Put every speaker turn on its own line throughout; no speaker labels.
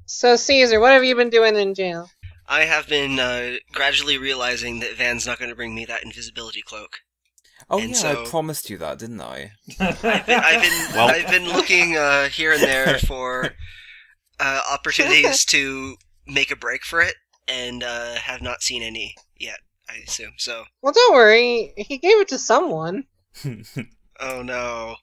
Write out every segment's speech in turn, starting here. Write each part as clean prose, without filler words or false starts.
So, Caesar, what have you been doing in jail?
I have been gradually realizing that Van's not going to bring me that invisibility cloak.
Oh
And
yeah,
so-
I promised you that, didn't I?
I've been looking here and there for opportunities to make a break for it, and have not seen any yet, I assume. So,
Well, don't worry. He gave it to someone.
oh no.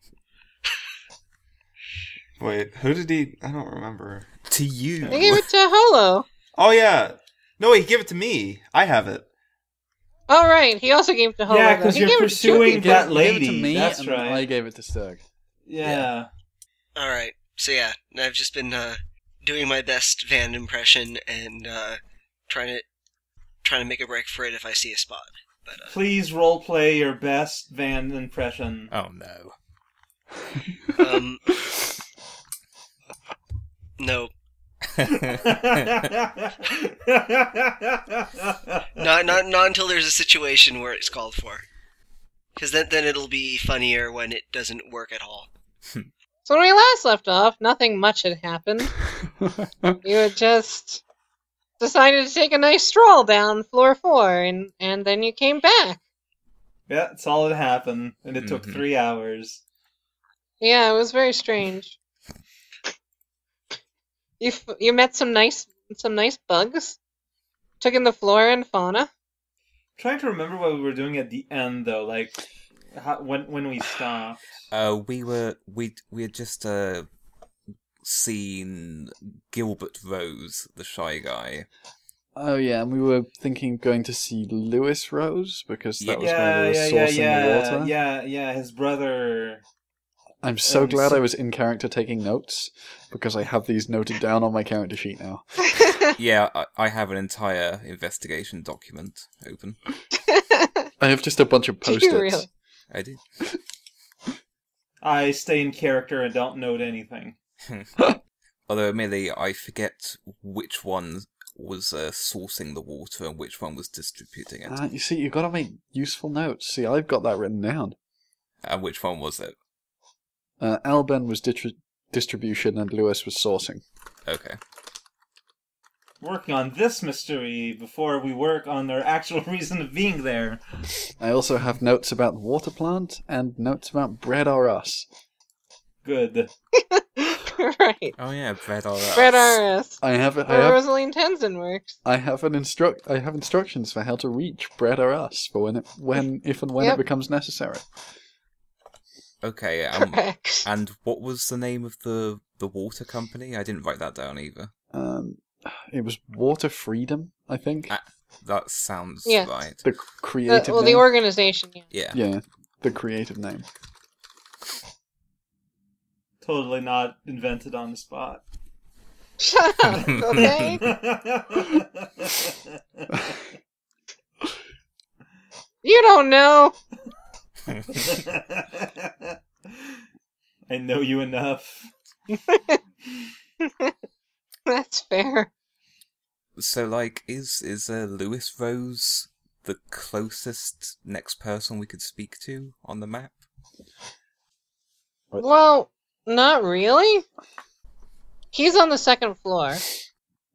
Wait, who did he... I don't remember.
To you.
He gave it to Holo.
Oh, yeah. No, wait, he gave it to me. I have it.
Oh, right. He also gave it to Holo.
Yeah,
though.
because
He
you're
gave it to two
pursuing
people.
that
He gave it
lady.
to me,
That's
and
right.
I gave it to Sturg.
Yeah.
Alright, so yeah, I've just been doing my best Van impression and trying to make a break for it if I see a spot. But
Please roleplay your best Van impression.
Oh no.
No,
Not
not until there's a situation where it's called for. Because then it'll be funnier when it doesn't work at all.
So when we last left off, nothing much had happened. You had just decided to take a nice stroll down floor 4, and then you came back.
Yeah, that's all that happened, and it took 3 hours.
Yeah, it was very strange. You met some nice bugs. Took in the flora and fauna.
I'm trying to remember what we were doing at the end, though, like when we stopped.
We had just seen Gilbert Rose, the shy guy.
Oh yeah, and we were thinking of going to see Lewis Rose, because that was where we were
yeah,
sourcing the water.
yeah, his brother.
I'm so glad I was in character taking notes, because I have these noted down on my character sheet now.
Yeah, I have an entire investigation document open.
I have just a bunch of
Do you
post-its.
really?
I did.
I stay in character and don't note anything.
Although, admittedly, I forget which one was sourcing the water and which one was distributing it.
You see, you've got to make useful notes. See, I've got that written down.
And which one was it?
Alben was distribution and Lewis was sourcing.
Okay.
Working on this mystery before we work on their actual reason of being there.
I also have notes about the water plant and notes about Bread or Us.
Good.
Right.
Oh yeah, Bread or Us.
Fred R.S.
I have
Where Rosaline Tenzin works.
I have instructions for how to reach Bread or Us for if and when
Yep.
it becomes necessary.
Okay,
Correct.
and what was the name of the water company? I didn't write that down either.
It was Water Freedom, I think.
That sounds
Yes.
right.
The creative
Well,
name.
the organization. Yeah.
Yeah.
Yeah, the creative name.
Totally not invented on the spot.
Shut up, okay? You don't know.
I know you enough.
That's fair.
So, like, is Lewis Rose the closest next person we could speak to on the map?
Well, not really. He's on the second floor.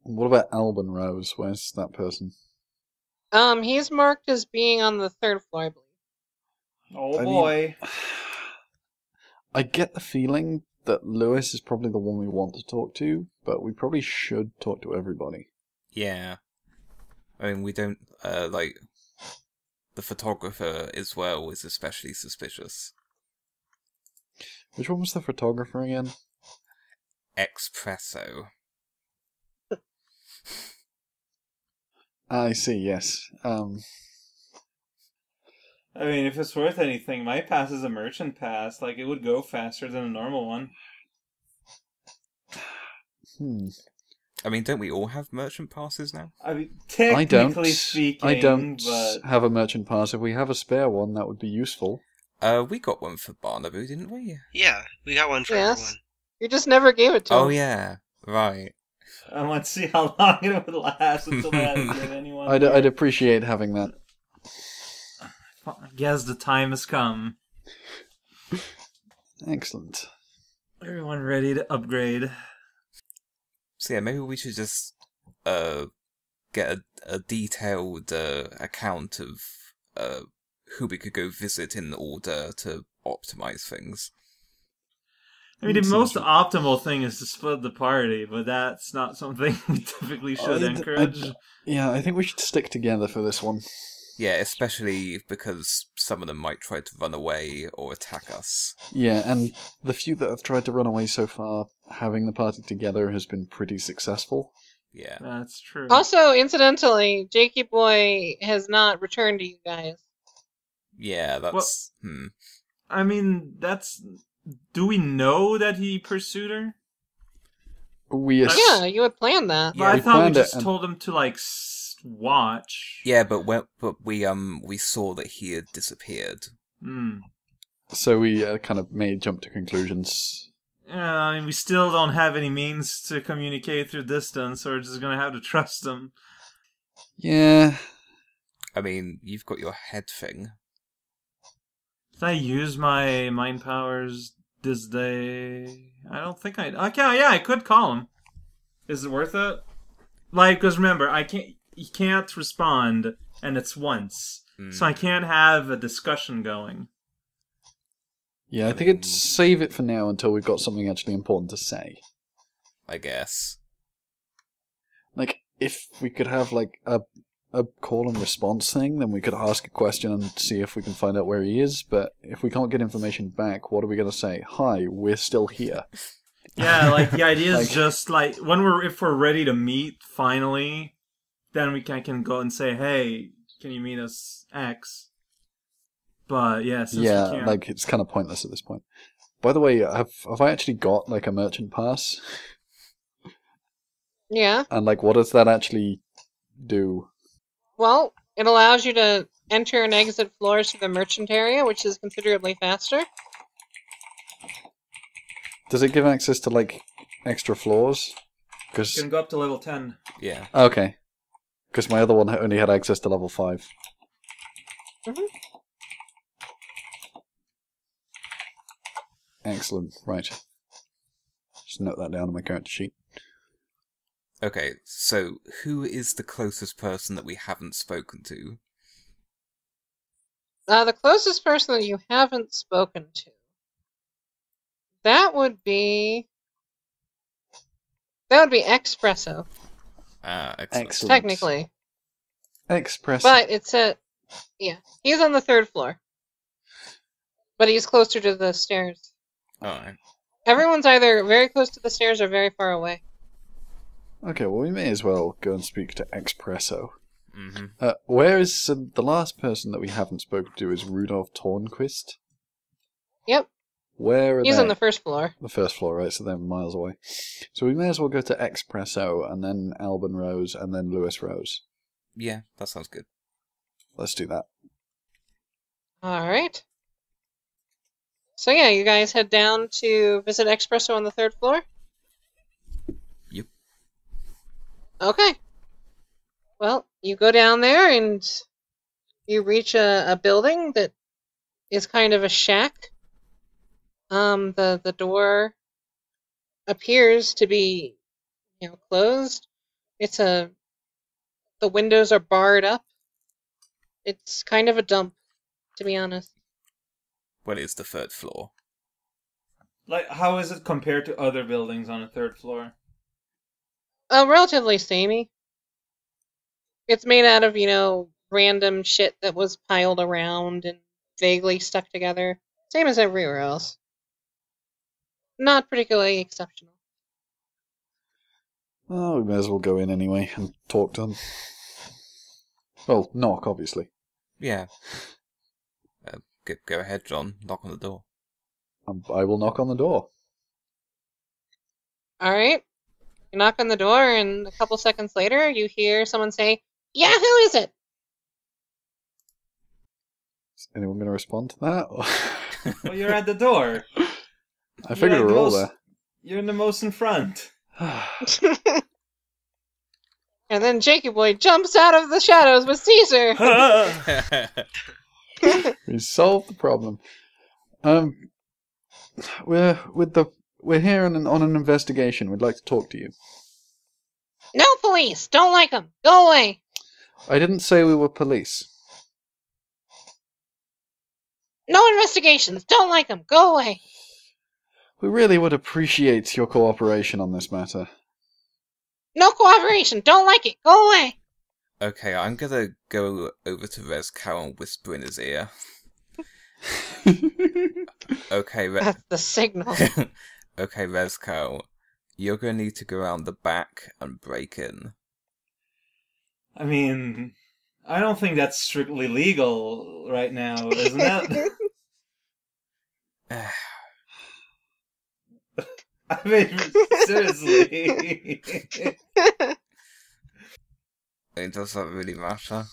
What about Alban Rose? Where's that person?
He's marked as being on the third floor, I believe.
Oh
I mean-
boy.
I get the feeling that Lewis is probably the one we want to talk to, but we probably should talk to everybody.
Yeah. I mean, we don't, like, the photographer as well is especially suspicious.
Which one was the photographer again?
Espresso.
I see, yes.
I mean, if it's worth anything, my pass is a merchant pass. Like, it would go faster than a normal one.
I mean, don't we all have merchant passes now?
I mean,
I don't.
technically speaking,
I don't
but...
have a merchant pass. If we have a spare one, that would be useful.
We got one for Barnaby, didn't we?
Yeah, we got one for
Yes.
everyone.
You just never gave it to
Oh
him.
yeah, right.
I want to see how long it would last until I had to get anyone.
I'd appreciate having that.
I guess the time has come.
Excellent.
Everyone ready to upgrade.
So yeah, maybe we should just get a detailed account of who we could go visit in order to optimize things.
I mean, the most optimal thing is to split the party, but that's not something we typically should encourage.
I think we should stick together for this one.
Yeah, especially because some of them might try to run away or attack us.
Yeah, and the few that have tried to run away so far, having the party together has been pretty successful.
Yeah.
That's true.
Also, incidentally, Jakey Boy has not returned to you guys.
Yeah, that's...
I mean, that's... Do we know that he pursued her?
Yeah, you would plan that.
But I thought we just told him to, like, watch.
Yeah, but we saw that he had disappeared.
So we kind of made jump to conclusions.
Yeah, I mean, we still don't have any means to communicate through distance, so we're just gonna have to trust him.
Yeah.
I mean, you've got your head thing.
Did I use my mind powers this day? I don't think I... Okay, yeah, I could call him. Is it worth it? Like, because remember, he can't respond, and it's once. So I can't have a discussion going.
Yeah, I think I'd save it for now until we've got something actually important to say.
I guess.
Like, if we could have, like, a call and response thing, then we could ask a question and see if we can find out where he is, but if we can't get information back, what are we going to say? Hi, we're still here.
Yeah, like, the idea is just, like, if we're ready to meet, finally, then we can go and say, hey, can you meet us X? But, yeah, since we can't...
like, it's kind of pointless at this point. By the way, have I actually got, like, a merchant pass?
Yeah.
And, like, what does that actually do?
Well, it allows you to enter and exit floors to the merchant area, which is considerably faster.
Does it give access to, like, extra floors?
You can go up to level 10.
Yeah.
Okay. Because my other one only had access to level 5.
Mm-hmm.
Excellent. Right. Just note that down on my character sheet.
Okay, so who is the closest person that we haven't spoken to?
The closest person that you haven't spoken to. That would be Espresso.
Excellent.
Technically.
Espresso.
But it's he's on the 3rd floor. But he's closer to the stairs.
Alright.
Everyone's either very close to the stairs or very far away.
Okay, well, we may as well go and speak to Espresso.
Mm-hmm.
Where is the last person that we haven't spoken to is Rudolph Tornquist?
Yep.
Where are
He's
they?
on the 1st floor.
The 1st floor, right, so they're miles away. So we may as well go to Espresso, and then Alban Rose, and then Lewis Rose.
Yeah, that sounds good.
Let's do that.
Alright. So yeah, you guys head down to visit Espresso on the 3rd floor?
Yep.
Okay. Well, you go down there and you reach a building that is kind of a shack. The door appears to be, closed. The windows are barred up. It's kind of a dump, to be honest.
Well, it's the 3rd floor.
Like, how is it compared to other buildings on the 3rd floor?
Relatively samey. It's made out of, random shit that was piled around and vaguely stuck together. Same as everywhere else. Not particularly exceptional.
Oh, we may as well go in anyway and talk to them. Well, knock, obviously.
Yeah. Go ahead, John. Knock on the door.
I will knock on the door.
Alright. You knock on the door, and a couple seconds later, you hear someone say, "Yeah, who is it?"
Is anyone going to respond to that?
Well, you're at the door.
I figured we're all there.
You're in the most in front.
And then Jakey Boy jumps out of the shadows with Caesar.
We solved the problem. We're here on an investigation. We'd like to talk to you.
No police! Don't like them! Go away!
I didn't say we were police.
No investigations! Don't like them! Go away!
We really would appreciate your cooperation on this matter.
No cooperation! Don't like it! Go away!
Okay, I'm gonna go over to Rezcow and whisper in his ear. Okay,
That's the signal.
okay, Rezcow, you're gonna need to go around the back and break in.
I mean, I don't think that's strictly legal right now, isn't it? I mean, seriously.
Does that really matter?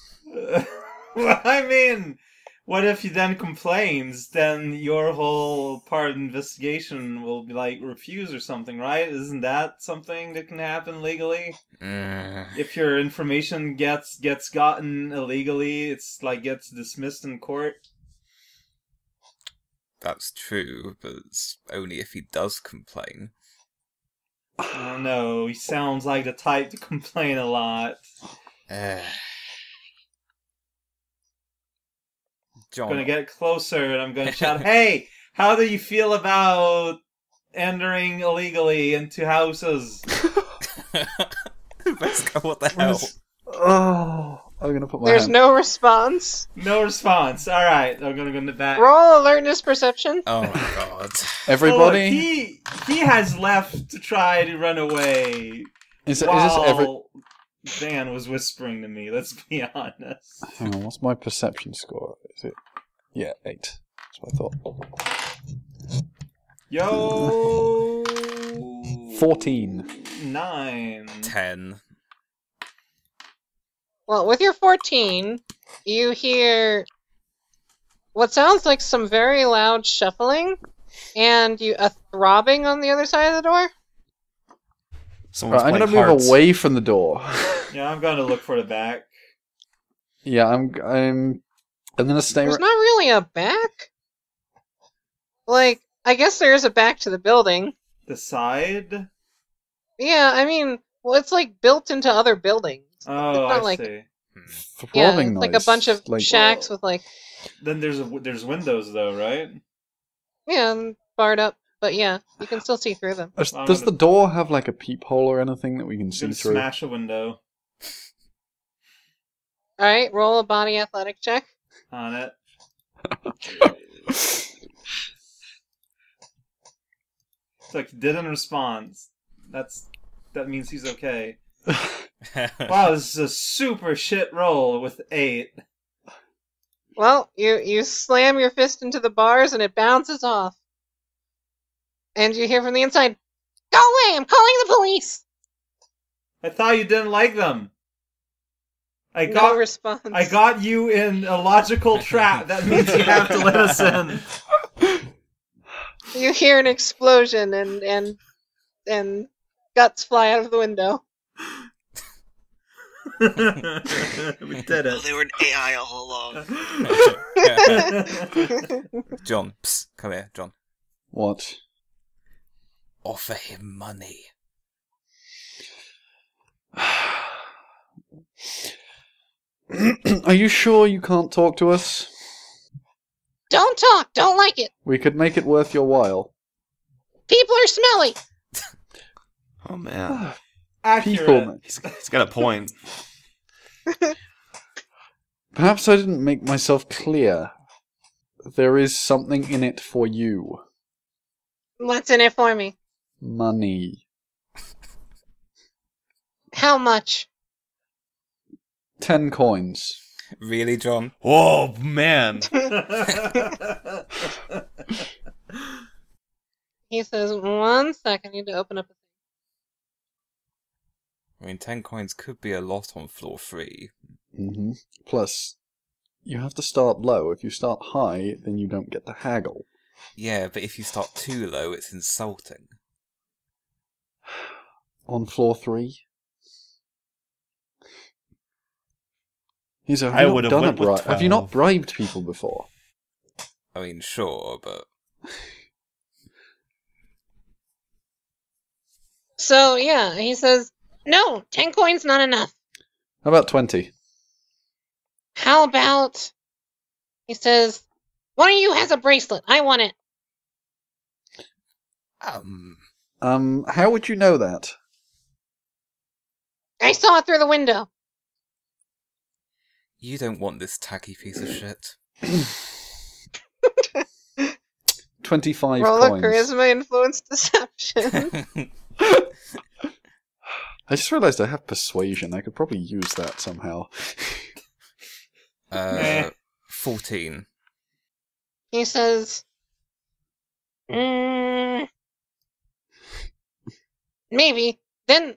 Well, I mean, what if he then complains? Then your whole part of the investigation will be like refused or something, right? Isn't that something that can happen legally? If your information gets gotten illegally, it's like gets dismissed in court.
That's true, but it's only if he does complain.
I don't know. He sounds like the type to complain a lot.
John,
I'm gonna get closer and I'm gonna shout, "Hey, how do you feel about entering illegally into houses?"
Rezcow, what the hell?
Oh, I'm gonna put my
There's
hand.
no response.
No response. All right, I'm gonna go in the back.
Roll alertness perception.
Oh my god.
Everybody,
He has left to try to run away.
is this
while Dan was whispering to me. Let's be honest.
Hang on, what's my perception score? Is it? Yeah, 8. That's what I thought.
Yo.
14.
9.
10.
Well, with your 14, you hear what sounds like some very loud shuffling, and a throbbing on the other side of the door.
Someone's
Right, I'm
playing
gonna move
hearts.
away from the door.
Yeah, I'm gonna look for the back.
Yeah, I'm gonna stay.
There's not really a back. Like, I guess there is a back to the building.
The side?
Yeah, I mean, well, it's like built into other buildings.
Oh,
It's not
I
like-
see.
Yeah,
Throbbing
it's like a
noise,
bunch of
like,
shacks with like,
Then there's windows though, right?
yeah, and barred up. But yeah, you can still see through them.
Does the door have like a peephole or anything that we can see
Then
through?
smash a window
All right, roll a body athletic check.
on it. It's like he didn't respond. That means he's okay. Wow, this is a super shit roll with 8.
Well, you slam your fist into the bars and it bounces off. And you hear from the inside, "Go away! I'm calling the police!"
I thought you didn't like them.
No response.
I got you in a logical trap. That means you have to let us in.
You hear an explosion and guts fly out of the window.
We did
Oh,
it.
they were an AI all along.
John, psst, come here, John.
What?
Offer him money.
Are you sure you can't talk to us?
Don't talk! Don't like it!
We could make it worth your while.
People are smelly!
Oh man,
Accurate.
People.
he's got a point.
Perhaps I didn't make myself clear. There is something in it for you.
What's in it for me?
Money.
How much?
10 coins.
Really, John?
Oh man,
He says, 1 second, I need to open up a
I mean, 10 coins could be a lot on floor 3.
Mm-hmm. Plus, you have to start low. If you start high, then you don't get to haggle.
Yeah, but if you start too low, it's insulting.
On floor 3?
I would have went with
Have you not
12.
bribed people before?
I mean, sure, but...
So, yeah, he says, No, 10 coins not enough.
How about 20?
How about... He says, one of you has a bracelet. I want it.
How would you know that?
I saw it through the window.
You don't want this tacky piece of shit.
25
Roll a
coins.
charisma influence deception.
I just realised I have persuasion. I could probably use that somehow.
14.
He says, maybe. Then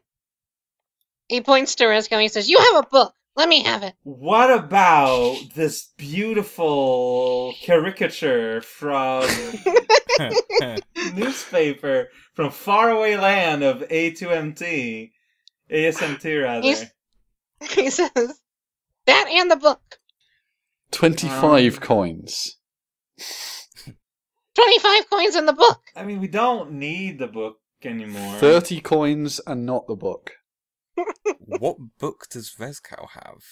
he points to Rezko. He says, you have a book. Let me have it.
What about this beautiful caricature from newspaper from faraway land of A2MT? ASMT, rather.
He says, that and the book.
25 coins.
25 coins in the book.
I mean, we don't need the book anymore.
30 coins and not the book.
What book does Rezkow have?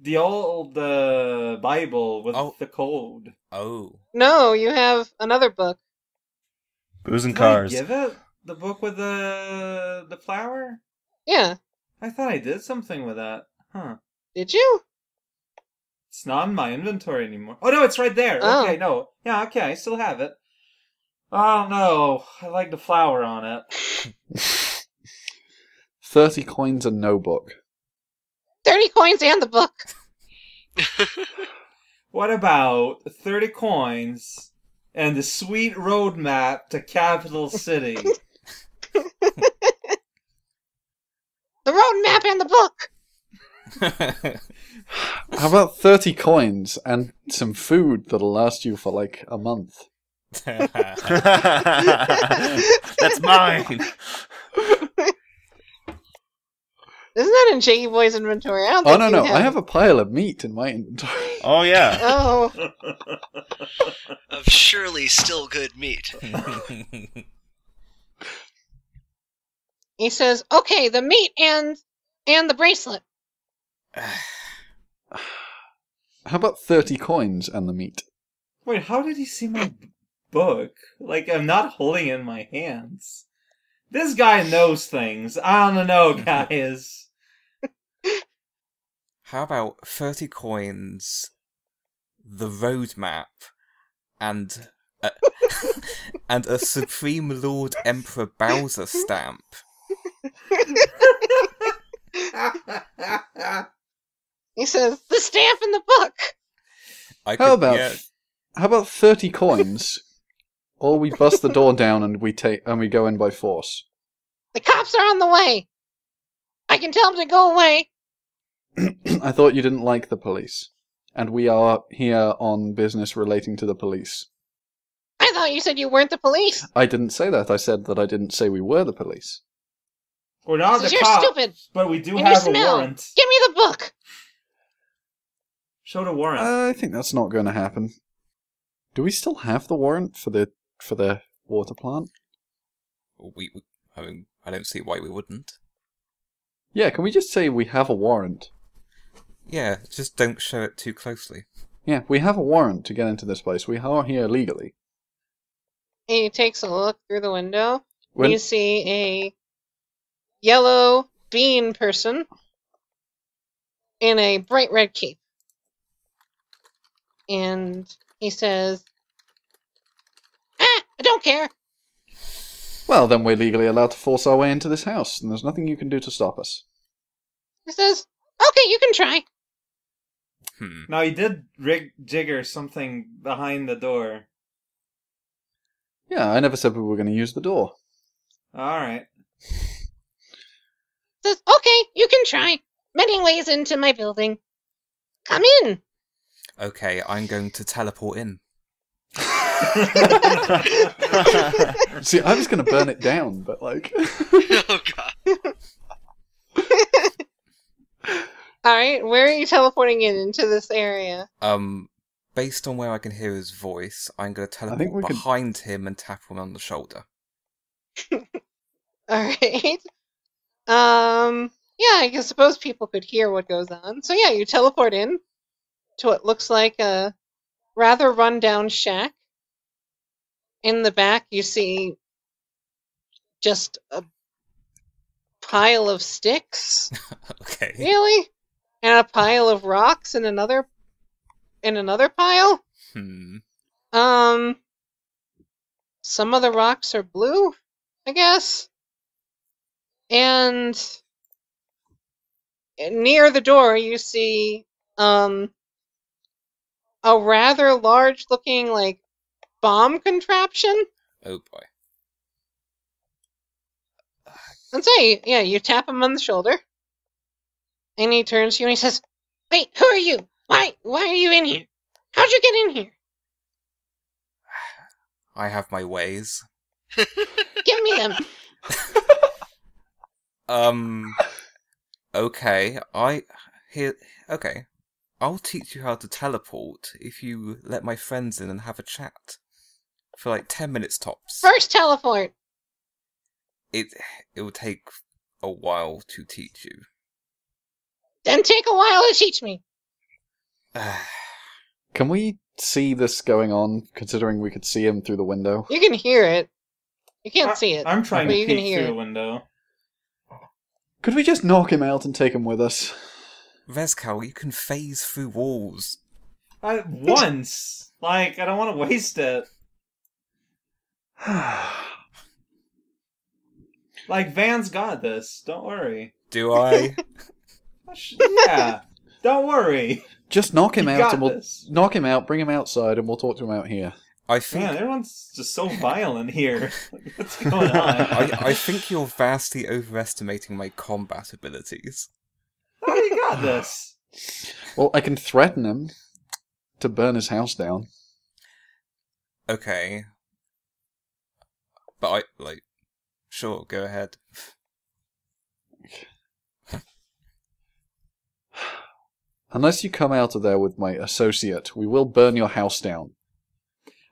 The old Bible with
Oh.
the code.
Oh.
No, you have another book.
Booze and
Did I
cars.
give it the book with the flower?
Yeah.
I thought I did something with that. Huh.
Did you?
It's not in my inventory anymore. Oh no, it's right there.
Oh.
Okay, no. Yeah, okay, I still have it. Oh no, I like the flower on it.
30 coins and no book.
30 coins and the book.
What about 30 coins and the sweet roadmap to Capital City?
The road map and the book.
How about 30 coins and some food that'll last you for like a month?
That's mine.
Isn't that in Jakey Boy's inventory? I don't
Oh,
think
no,
you
no. I have a pile of meat in my inventory.
Oh yeah.
Oh,
Of surely still good meat.
he says, okay, the meat and the bracelet.
How about 30 coins and the meat?
Wait, how did he see my book? Like, I'm not holding it in my hands. This guy knows things. I don't know, guys.
How about 30 coins, the roadmap, and and a Supreme Lord Emperor Bowser stamp?
He says, the stamp in the book.
How about 30 coins? Or we bust the door down and we go in by force.
The cops are on the way. I can tell them to go away.
I thought you didn't like the police. And we are here on business relating to the police.
I thought you said you weren't the police.
I didn't say that. I said that I didn't say we were the police.
We're not the
Because you're
cops,
stupid.
but we do
And you
have a
smell.
warrant.
Give me the book.
Show the warrant.
I think that's not going to happen. Do we still have the warrant for the water plant?
I mean, I don't see why we wouldn't.
Yeah, can we just say we have a warrant?
Yeah, just don't show it too closely.
Yeah, we have a warrant to get into this place. We are here legally.
He takes a look through the window.
When-
You see a yellow bean person in a bright red cape. And he says, I don't care.
Well, then we're legally allowed to force our way into this house, and there's nothing you can do to stop us.
He says, okay, you can try.
Now, he did jigger something behind the door.
Yeah, I never said we were going to use the door.
Alright.
Says, okay, you can try. Many ways into my building. Come in.
Okay, I'm going to teleport in.
See, I was going to burn it down, but like...
Oh god.
Alright, where are you teleporting into this area?
Based on where I can hear his voice, I'm going to
think
teleport
we could-
behind him and tap him on the shoulder.
Alright. Yeah, I guess suppose people could hear what goes on. So yeah, you teleport in to what looks like a rather rundown shack. In the back, you see just a pile of sticks,
Okay.
really, and a pile of rocks in another pile.
Hmm.
Some of the rocks are blue, I guess, and near the door you see a rather large-looking like bomb contraption.
Oh boy.
And say, yeah, you tap him on the shoulder, and he turns to you and he says, "Wait, who are you? Why are you in here? How'd you get in here?
I have my ways.
Give me them."
Okay. Okay. I'll teach you how to teleport if you let my friends in and have a chat. For like 10 minutes tops.
First teleport.
It will take a while to teach you.
Then take a while to teach me.
Can we see this going on, considering we could see him through the window?
You can hear it. You can't see it.
I'm trying
but
to
you can
peek
hear
through the
it.
window.
Could we just knock him out and take him with us?
Vezcal, you can phase through walls.
Once! Like, I don't want to waste it. Like, Van's got this. Don't worry.
Do I?
Yeah. Don't worry.
Just knock him
You
out
got
and we'll
this.
knock him out, bring him outside, and we'll talk to him out here.
I think
Man, everyone's just so violent here. Like, what's going on?
I think you're vastly overestimating my combat abilities.
Oh, you got this.
Well, I can threaten him to burn his house down.
Okay. But sure, go ahead.
Unless you come out of there with my associate, we will burn your house down.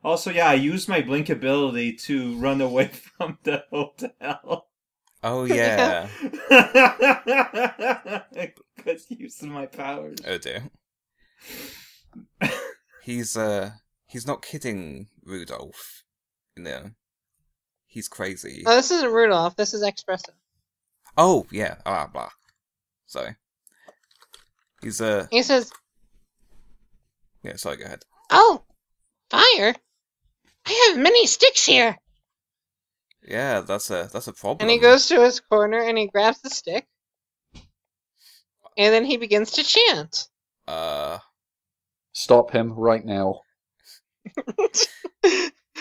Also, yeah, I used my blink ability to run away from the hotel.
Oh yeah.
Good use of my powers.
Oh dear. He's not kidding, Rudolph. No. He's crazy.
Oh, this isn't Rudolph. This is Espresso.
Oh yeah. Blah. Sorry.
He says,
Yeah, sorry, go ahead.
"Oh, fire! I have many sticks here."
Yeah, that's a problem.
And he goes to his corner and he grabs the stick. And then he begins to chant.
Stop him right now.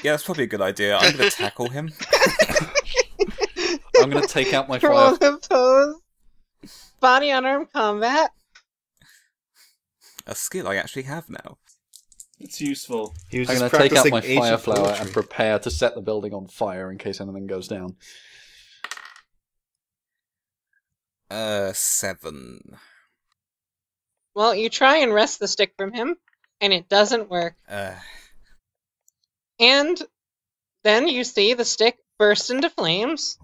Yeah, that's probably a good idea. I'm gonna tackle him.
I'm going to take out my
Roll
fire.
the pose. Body unarmed combat.
A skill I actually have now.
It's useful.
He was
I'm
just
going to take out
practicing
my fire
ancient
flower
poetry.
and prepare to set the building on fire in case anything goes down.
7.
Well, you try and wrest the stick from him, and it doesn't work. And then you see the stick burst into flames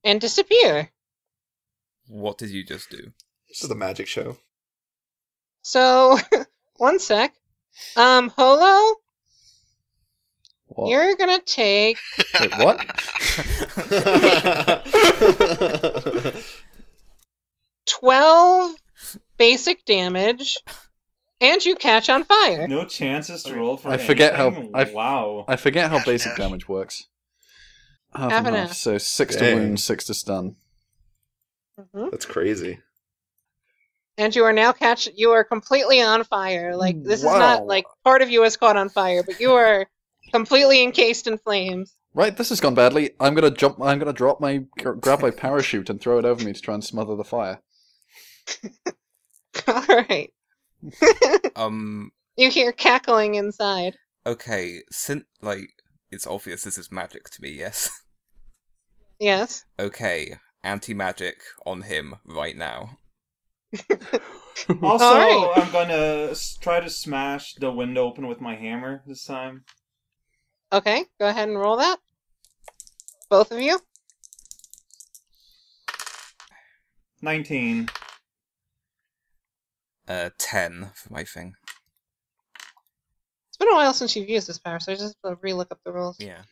and disappear.
What did you just do?
This is the magic show.
So, one sec. Holo,
What?
you're gonna take
Wait, what?
12 basic damage, and you catch on fire.
No chances to roll for
I forget how-
anything?
I-
Wow.
I forget how basic damage works. Half
Half
and
and
half.
half.
So 6 to
Dang.
wound, 6 to stun.
Mhm.
That's crazy.
And you are now you are completely on fire. Like, this is
Wow.
not, like, part of you is caught on fire, but you are completely encased in flames.
Right, this has gone badly. I'm gonna grab my parachute and throw it over me to try and smother the fire.
Alright. You hear cackling inside.
Okay, it's obvious this is magic to me, yes?
Yes.
Okay, anti-magic on him right now.
Also,
Alright.
I'm gonna try to smash the window open with my hammer this time.
Okay, go ahead and roll that. Both of you.
19.
10 for my thing.
It's been a while since you've used this power, so I just have to re-look up the rules.
Yeah.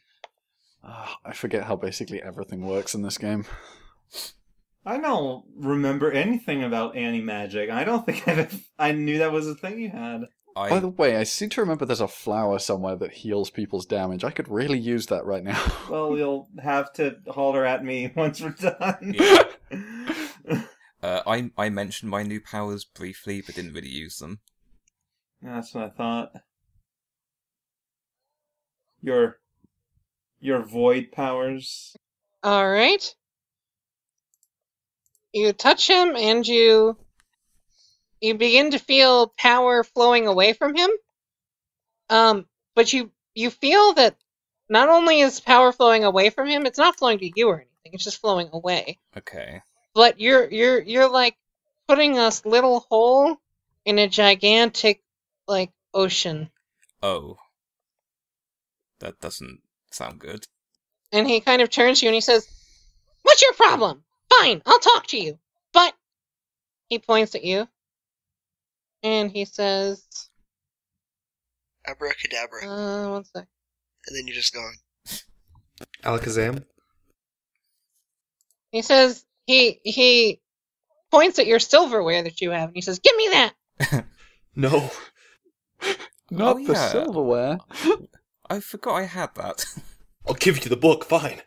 I forget how basically everything works in this game.
I don't remember anything about anti-magic. I don't think I knew that was a thing you had.
By the way, I seem to remember there's a flower somewhere that heals people's damage. I could really use that right now.
Well, you'll have to holler at me once we're done.
Yeah. I mentioned my new powers briefly, but didn't really use them.
That's what I thought. Your void powers.
Alright. You touch him and you begin to feel power flowing away from him. But you feel that not only is power flowing away from him, it's not flowing to you or anything, it's just flowing away.
Okay.
But you're like putting a little hole in a gigantic like ocean.
Oh. That doesn't sound good.
And he kind of turns to you and he says, "What's your problem? Fine, I'll talk to you. But," he points at you, and he says,
Abracadabra.
one sec.
And then you're just gone.
Alakazam?
He says, he points at your silverware that you have, and he says, "Give me that!"
No.
Not
Oh,
the
yeah.
silverware.
I forgot I had that.
I'll give you the book, fine.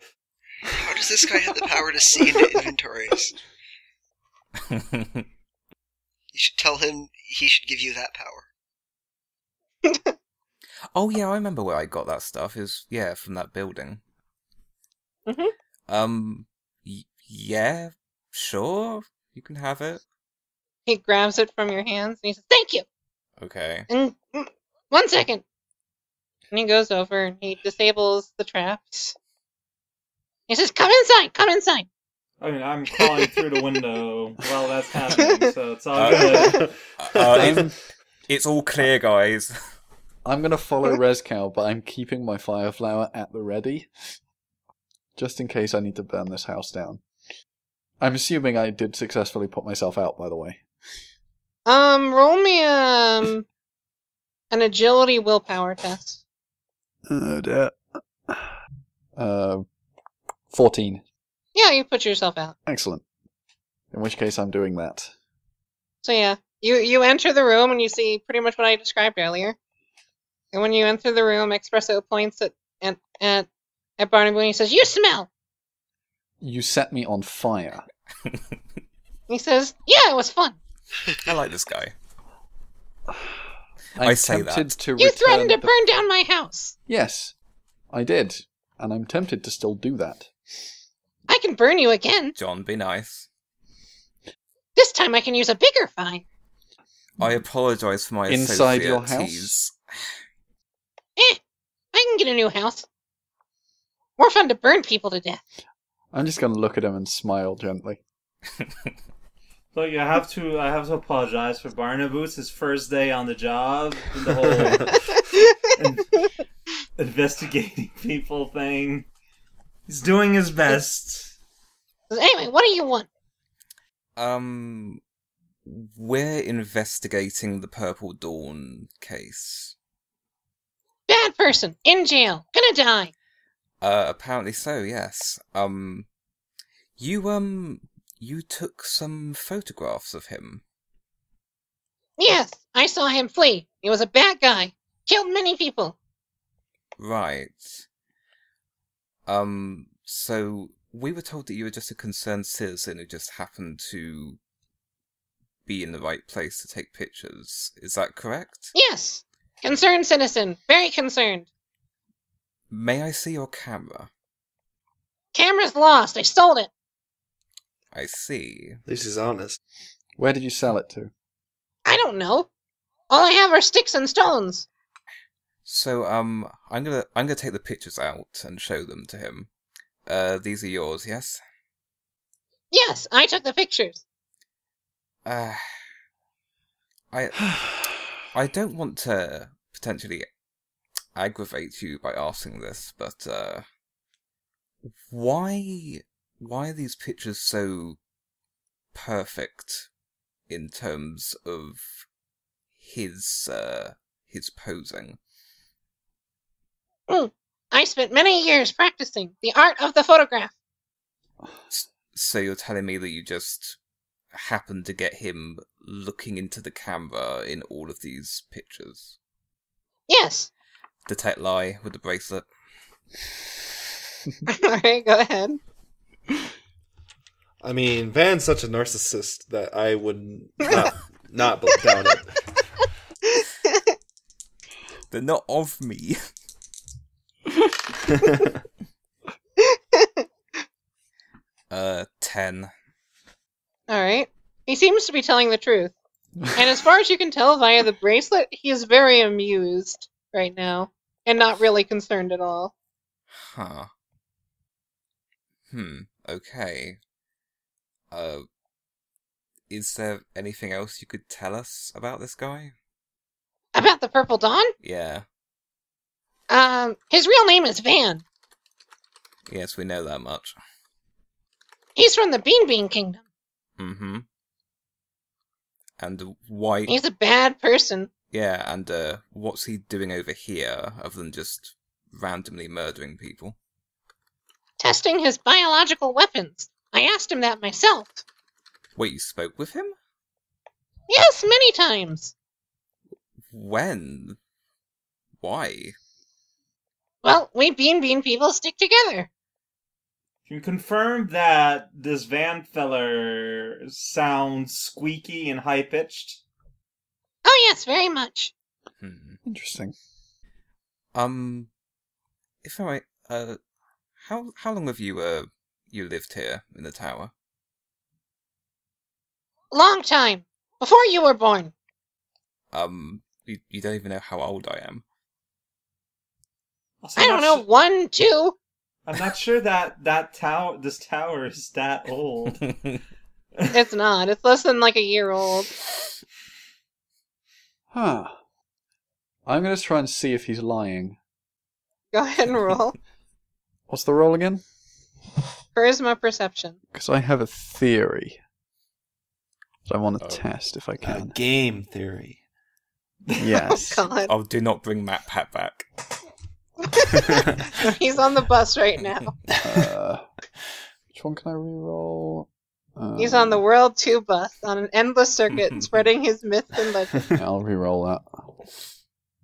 How does this guy have the power to see into inventories? You should tell him he should give you that power.
Oh yeah, I remember where I got that stuff. Is from that building.
Mhm.
Yeah, sure, you can have it.
He grabs it from your hands, and he says, "Thank you!"
Okay.
And 1 second. And he goes over, and he disables the traps. He says, "Come inside, come inside!"
I mean, I'm crawling through the window while that's happening, so it's all good.
It's all clear, guys.
I'm gonna follow Rezcow, but I'm keeping my fire flower at the ready. Just in case I need to burn this house down. I'm assuming I did successfully put myself out, by the way.
Roll me, an agility willpower test.
Oh dear. 14.
Yeah, you put yourself out.
Excellent. In which case I'm doing that.
So yeah, you enter the room and you see pretty much what I described earlier. And when you enter the room, Espresso points at Barnaby and he says, "You smell!"
You set me on fire.
He says, "Yeah, it was fun.
I like this guy.
I'm
I say
tempted
that.
to
You
return
threatened to
the-
burn down my house.
Yes, I did. And I'm tempted to still do that.
I can burn you again.
John, be nice.
This time I can use a bigger fire.
I apologise for my
Inside your
associates.
I can get a new house. More fun to burn people to death."
I'm just going to look at him and smile gently.
So I have to apologize for Barnaboots, his first day on the job, and the whole investigating people thing. He's doing his best.
Anyway, what do you want?
We're investigating the Purple Dawn case.
Bad person, in jail, gonna die.
Apparently so, yes. You took some photographs of him.
Yes, I saw him flee. He was a bad guy. Killed many people.
Right. So we were told that you were just a concerned citizen who just happened to be in the right place to take pictures. Is that correct?
Yes. Concerned citizen. Very concerned.
May I see your camera?
Camera's lost. I stole it.
I see.
This is honest.
Where did you sell it to?
I don't know. All I have are sticks and stones.
So, I'm gonna take the pictures out and show them to him. These are yours, yes?
Yes, I took the pictures.
I don't want to potentially aggravate you by asking this, but why are these pictures so perfect in terms of his posing.
I spent many years practicing the art of the photograph.
So you're telling me that you just happened to get him looking into the camera in all of these pictures?
Yes.
Detect lie with the bracelet.
Alright, go ahead.
I mean, Van's such a narcissist that I would not doubt it.
They're not of me. 10.
Alright. He seems to be telling the truth. And as far as you can tell via the bracelet, he is very amused right now. And not really concerned at all.
Huh. Okay. Is there anything else you could tell us about this guy?
About the Purple Dawn?
Yeah.
His real name is Van.
Yes, we know that much.
He's from the Bean Bean Kingdom.
Mm-hmm. And why...
He's a bad person.
Yeah, and what's he doing over here, other than just randomly murdering people?
Testing his biological weapons. I asked him that myself.
Wait, you spoke with him?
Yes, many times.
When? Why?
Well, we Bean Bean people stick together.
Can you confirm that this Van feller sounds squeaky and high-pitched?
Oh yes, very much.
Interesting.
If I might, how long have you lived here in the tower?
Long time. Before you were born.
You don't even know how old I am.
Also,
I don't know, 1, 2.
I'm not sure that this tower is that old.
It's not. It's less than like a year old.
Huh. I'm going to try and see if he's lying.
Go ahead and roll.
What's the roll again?
Charisma perception.
Because I have a theory that I want to test if I can.
Game theory.
Yes.
Oh, God.
Oh, do not bring Matt Pat back.
He's on the bus right now.
Which one can I reroll?
He's on the World 2 bus on an endless circuit, spreading his myths and legends.
I'll reroll that.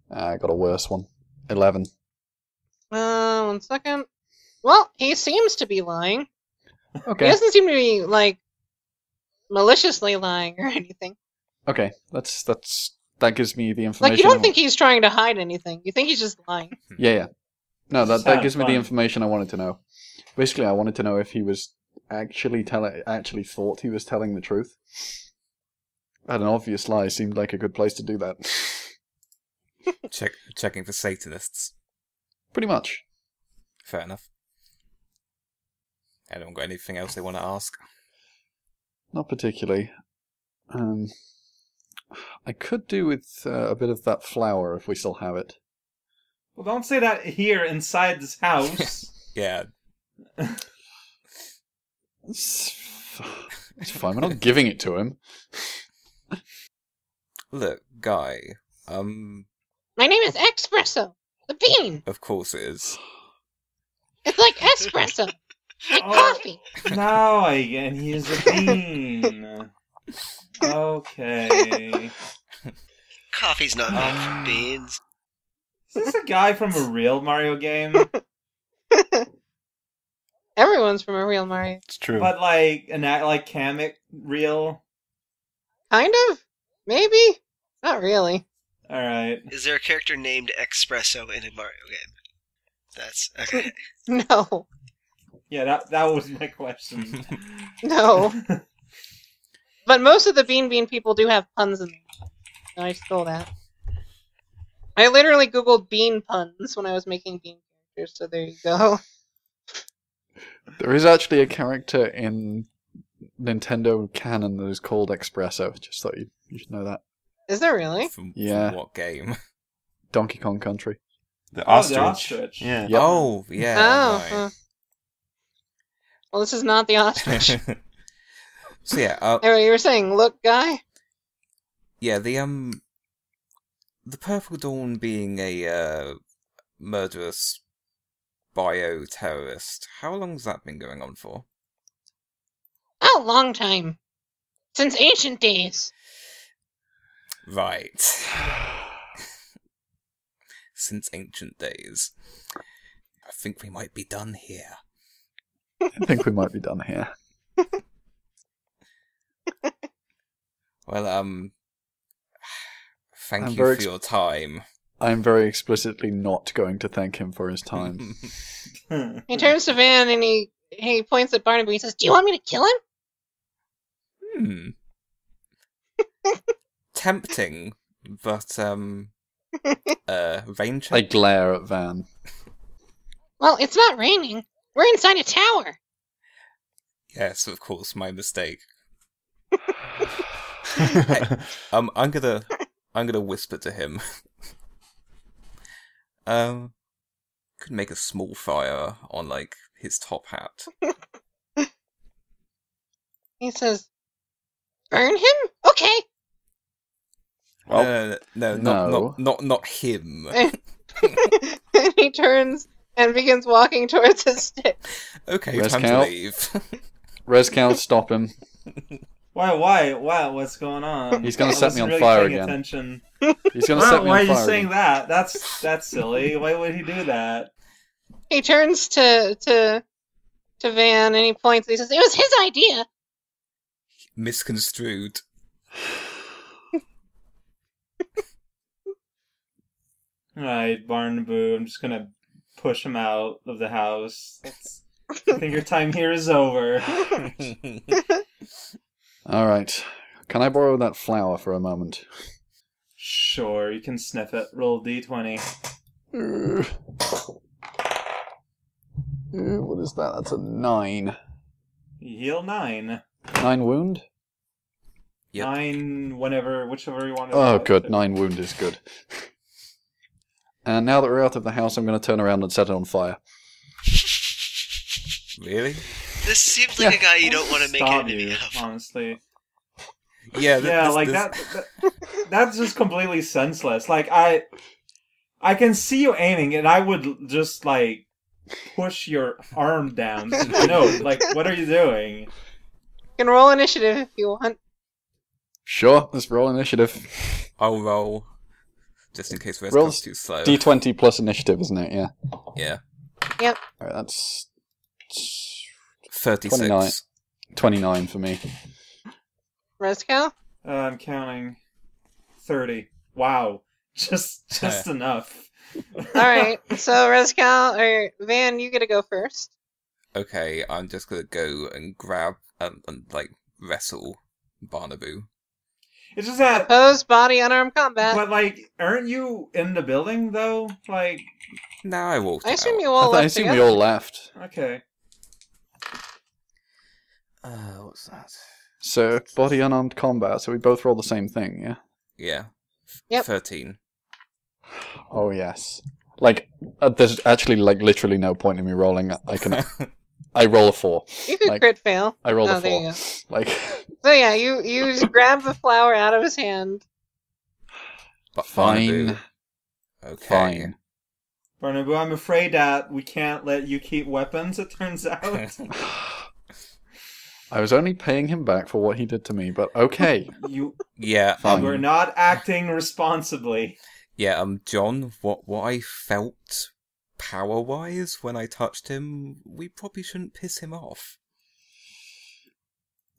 I got a worse one. 11.
1 second. Well, he seems to be lying.
Okay.
He doesn't seem to be, like, maliciously lying or anything.
Okay, that gives me the information.
Like, you don't think he's trying to hide anything. You think he's just lying.
Yeah. No, that
Sounds
gives me
fun.
the information I wanted to know. Basically, I wanted to know if he was actually thought he was telling the truth. And an obvious lie seemed like a good place to do that.
Checking for Satanists.
Pretty much.
Fair enough. Anyone got anything else they want to ask?
Not particularly. I could do with a bit of that flour if we still have it.
Well, don't say that here inside this house.
Yeah.
It's fine. We're not giving it to him.
Look, Guy.
My name is Espresso, the bean.
Of course it is.
It's like espresso, like
Oh.
coffee.
Now I get he is a bean. Okay.
Coffee's not made from beans.
Is this a guy from a real Mario game?
Everyone's from a real Mario.
It's true.
But like like Kamek real?
Kind of? Maybe? Not really.
Alright.
Is there a character named Espresso in a Mario game? That's okay.
No.
Yeah, that was my question.
No. But most of the Bean Bean people do have puns in them. I stole that. I literally googled bean puns when I was making bean characters, so there you go.
There is actually a character in Nintendo canon that is called Espresso. Just thought you should know that.
Is there really?
From
Yeah.
what game?
Donkey Kong Country.
The
Oh,
ostrich.
the ostrich.
Yeah.
Yep.
Oh, yeah.
Oh.
right.
Well, this is not the ostrich.
So yeah,
Anyway, you were saying, look, guy?
yeah, the Purple Dawn being a murderous bio-terrorist, how long's that been going on for?
Oh, long time. Since ancient days.
Right. Since ancient days. I think we might be done here.
I think we might be done here.
Well, thank
I'm
you
very
for your time.
I'm very explicitly not going to thank him for his time.
He turns to Van and he points at Barnaby. He says, "Do you want me to kill him?"
Tempting, but rain check?
I glare at Van.
Well, it's not raining. We're inside a tower.
Yes, of course, my mistake. Hey, I'm gonna whisper to him. Could make a small fire on like his top hat.
He says, "Burn him? Okay."
No,
no.
not him.
And he turns and begins walking towards his stick.
Okay,
Rest
time to
count.
leave.
Rescal, stop him.
Why? What's going on?
He's gonna
I
set me
wasn't
on
really
fire
paying
again.
Attention.
He's gonna set me
Why
on
are you
fire.
saying
again.
that? That's silly. Why would he do that?
He turns to Van and he points. And he says, "It was his idea."
Misconstrued.
Alright, Barnaby, I'm just gonna push him out of the house. I think your time here is over.
Alright. Can I borrow that flower for a moment?
Sure, you can sniff it. Roll D20.
What is that? That's a 9.
Heal 9.
9 wound?
Yep.
9, whichever you want to
Oh,
do.
good. 9 wound is good. And now that we're out of the house, I'm going to turn around and set it on fire.
Really?
This seems like a guy you don't want to make an
Stop
enemy
you,
of.
honestly.
Yeah,
Yeah, like that's just completely senseless. Like I can see you aiming, and I would just like push your arm down. No, like what are you doing?
You can roll initiative if you want.
Sure, let's roll initiative.
I'll roll. Just in case
Roll
Resco's too slow.
D20 plus initiative, isn't it? Yeah.
Yeah.
Yep.
Alright, that's
36.
29. 29 for me.
Rescal?
I'm counting 30. Wow, just enough.
Alright, so Rescal, or Van, you get to go first.
Okay, I'm just gonna go and grab and like wrestle Barnaby.
It's just that,
Opposed body unarmed combat.
but like, aren't you in the building though? Like,
Now I walked
I assume
out.
you all
I
left
assume
together.
we all left.
okay.
What's that?
So, body unarmed combat, so we both roll the same thing, yeah?
Yeah.
Yep.
13.
Oh, yes. Like, there's actually, like, literally no point in me rolling. I roll a 4.
You could
Like,
crit fail.
I roll
Oh,
a
there
4.
you go.
Like,
So yeah, you just grab the flower out of his hand.
But
fine.
Barnaby. Okay.
Fine.
Barnaby, I'm afraid that we can't let you keep weapons, it turns out.
I was only paying him back for what he did to me, but okay.
You
Yeah.
Fine.
were not acting responsibly.
Yeah. John. What I felt power-wise when I touched him, we probably shouldn't piss him off.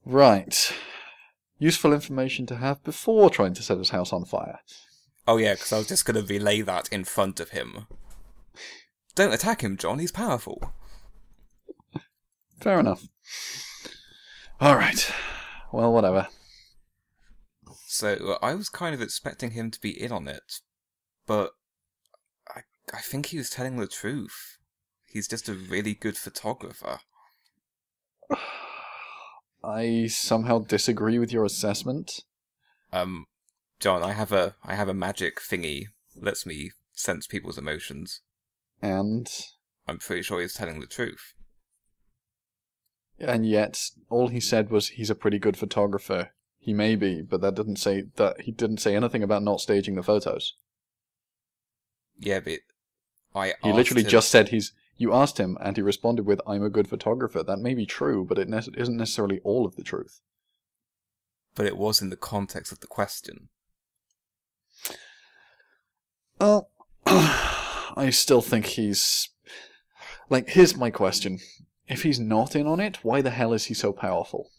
Right. Useful information to have before trying to set his house on fire.
Oh yeah, because I was just gonna relay that in front of him. Don't attack him, John. He's powerful.
Fair enough. Alright. Well, whatever.
So I was kind of expecting him to be in on it, but I think he was telling the truth. He's just a really good photographer.
I somehow disagree with your assessment.
John, I have a magic thingy lets me sense people's emotions.
And
I'm pretty sure he's telling the truth.
And yet, all he said was he's a pretty good photographer. He may be, but that didn't say that. He didn't say anything about not staging the photos.
Yeah, but
He literally just said he's... You asked him, and he responded with, I'm a good photographer. That may be true, but it isn't necessarily all of the truth.
But it was in the context of the question.
Well, I still think he's... Like, here's my question. If he's not in on it, why the hell is he so powerful?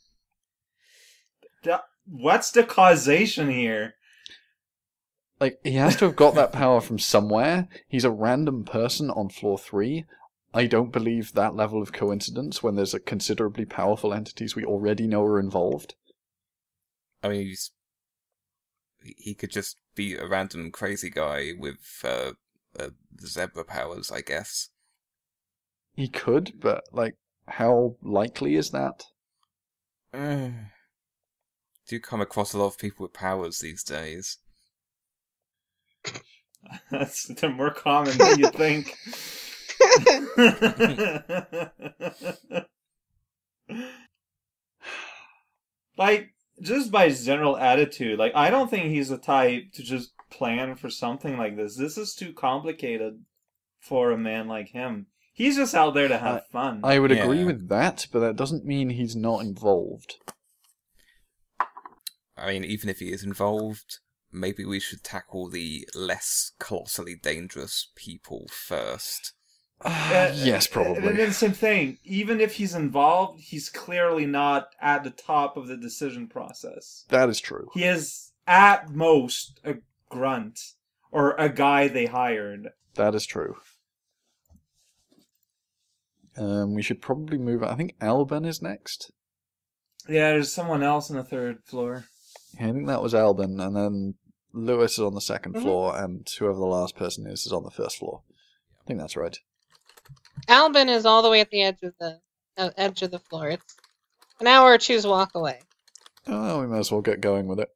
What's the causation here?
Like, he has to have got that power from somewhere. He's a random person on floor 3. I don't believe that level of coincidence when there's a considerably powerful entities we already know are involved.
I mean, he could just be a random crazy guy with zebra powers, I guess.
He could, but, like, how likely is that?
Do come across a lot of people with powers these days.
They're more common than you think. Like, just by his general attitude, like, I don't think he's the type to just plan for something like this. This is too complicated for a man like him. He's just out there to have fun.
I would agree with that, but that doesn't mean he's not involved.
I mean, even if he is involved, maybe we should tackle the less colossally dangerous people first.
Yes, probably.
And then same thing. Even if he's involved, he's clearly not at the top of the decision process.
That is true.
He is, at most, a grunt. Or a guy they hired.
That is true. We should probably move... I think Alban is next.
Yeah, there's someone else on the 3rd floor.
Yeah, I think that was Alban, and then Lewis is on the 2nd floor, and whoever the last person is on the 1st floor. I think that's right.
Albin is all the way at the edge of the floor. It's an hour or two's walk away.
Oh, we might as well get going with it.